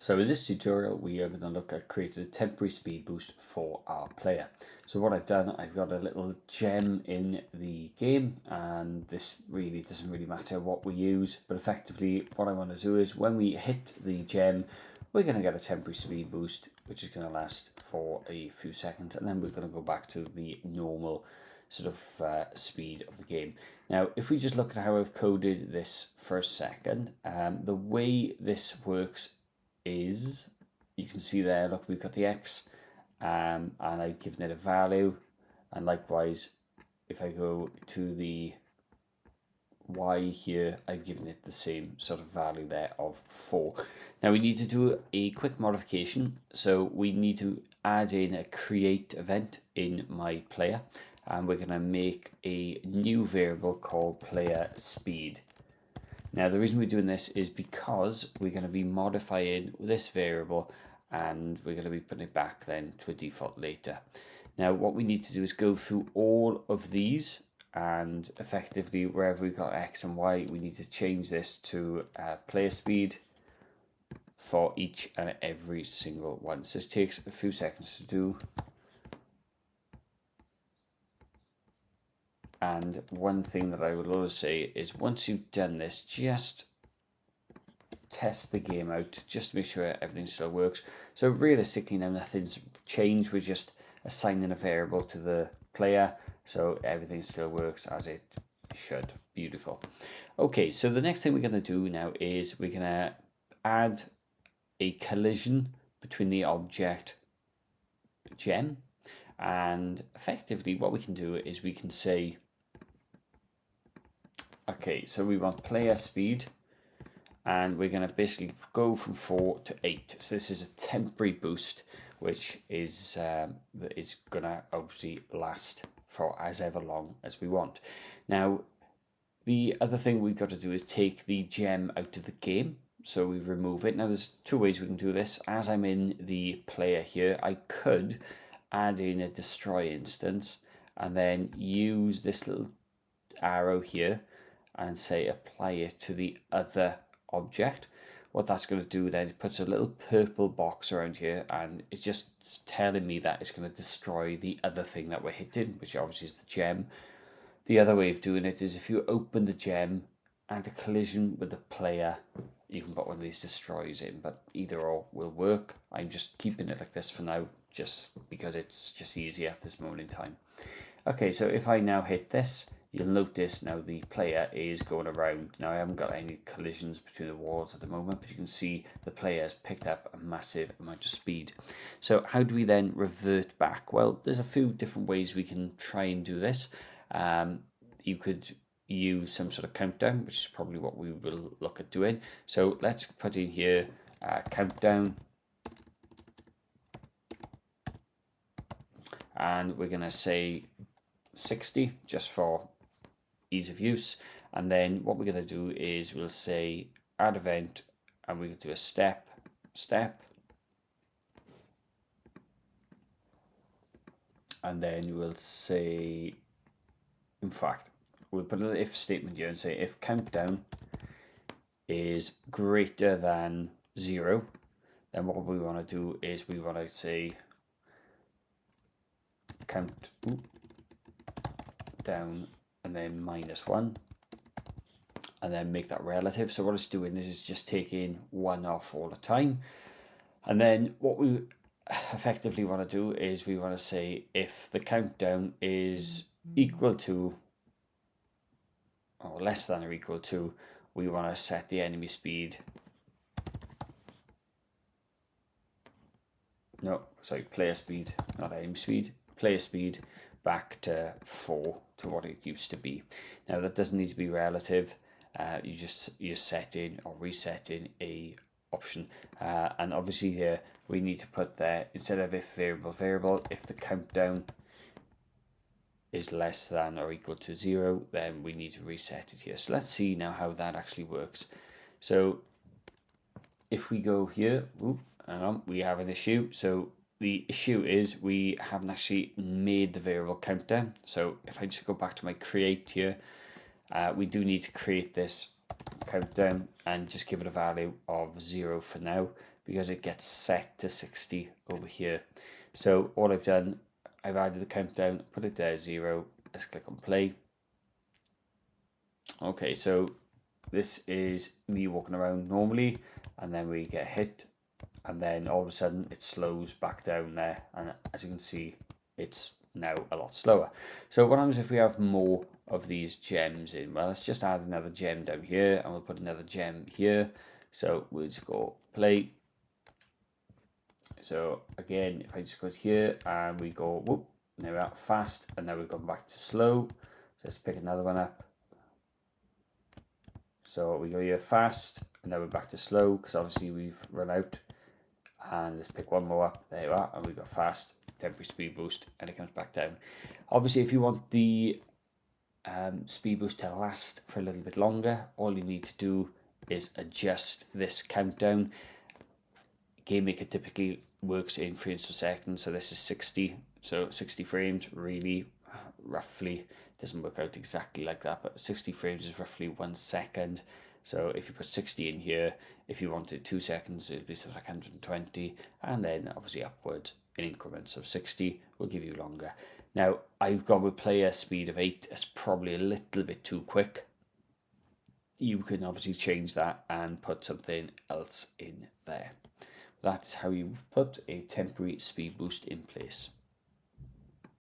So in this tutorial we are going to look at creating a temporary speed boost for our player. So what I've done, I've got a little gem in the game, and this really doesn't really matter what we use, but effectively what I want to do is when we hit the gem we're going to get a temporary speed boost which is going to last for a few seconds, and then we're going to go back to the normal sort of speed of the game. Now if we just look at how I've coded this for a second, the way this works is, you can see there, look, we've got the X, and I've given it a value, and likewise if I go to the Y here, I've given it the same sort of value there of 4. Now we need to do a quick modification, so we need to add in a create event in my player, and we're going to make a new variable called player speed. Now the reason we're doing this is because we're going to be modifying this variable and we're going to be putting it back then to a default later. Now what we need to do is go through all of these, and effectively wherever we've got X and Y we need to change this to player speed for each and every single one. So this takes a few seconds to do. And one thing that I would always say is once you've done this, just test the game out just to make sure everything still works. So realistically now nothing's changed, we're just assigning a variable to the player, so everything still works as it should. Beautiful. Okay, so the next thing we're going to do now is we're going to add a collision between the object gem, and effectively what we can do is we can say, okay, so we want player speed, and we're going to basically go from 4 to 8. So this is a temporary boost, which is going to obviously last for as ever long as we want. Now, the other thing we've got to do is take the gem out of the game. So we remove it. Now there's two ways we can do this. As I'm in the player here, I could add in a destroy instance and then use this little arrow here and say apply it to the other object. What that's going to do then, it puts a little purple box around here and it's just telling me that it's going to destroy the other thing that we're hitting, which obviously is the gem. The other way of doing it is if you open the gem and a collision with the player, you can put one of these destroys in, but either or will work. I'm just keeping it like this for now just because it's just easier at this moment in time. Okay, so if I now hit this, you'll notice now the player is going around. Now I haven't got any collisions between the walls at the moment, but you can see the player has picked up a massive amount of speed. So how do we then revert back? Well, there's a few different ways we can try and do this. You could use some sort of countdown, which is probably what we will look at doing. So let's put in here countdown, and we're going to say 60 just for ease of use. And then what we're going to do is we'll say add event, and we can do a step, and then we'll say, in fact, we'll put an if statement here and say if countdown is greater than 0, then what we want to do is we want to say count down and then -1, and then make that relative. So what it's doing is it's just taking 1 off all the time. And then what we effectively want to do is we want to say if the countdown is equal to or less than or equal to, we want to set the enemy speed, player speed, not enemy speed, player speed back to 4 to what it used to be. Now that doesn't need to be relative, you're setting or resetting a option, and obviously here we need to put there, instead of if variable, if the countdown is less than or equal to 0, then we need to reset it here. So let's see now how that actually works. So if we go here, we have an issue. So the issue is we haven't actually made the variable countdown. So if I just go back to my create here, we do need to create this countdown and just give it a value of 0 for now, because it gets set to 60 over here. So all I've done, I've added the countdown, put it there 0. Let's click on play. Okay, so this is me walking around normally, and then we get hit, and then all of a sudden it slows back down there, and as you can see, it's now a lot slower. So what happens if we have more of these gems in? Well, let's just add another gem down here, and we'll put another gem here. So we'll just go play. So again, if I just go here and we go whoop, now we're at fast, and now we've gone back to slow. Let's pick another one up. So we go here fast, and now we're back to slow because obviously we've run out. And let's pick one more up. There you are, and we got fast, temporary speed boost, and it comes back down. Obviously, if you want the speed boost to last for a little bit longer, all you need to do is adjust this countdown. GameMaker typically works in frames per second, so this is 60. So 60 frames, really roughly, doesn't work out exactly like that, but 60 frames is roughly 1 second. So if you put 60 in here, if you wanted 2 seconds, it would be something like 120, and then obviously upwards in increments of 60 will give you longer. Now, I've gone with player speed of 8. It's probably a little bit too quick. You can obviously change that and put something else in there. That's how you put a temporary speed boost in place.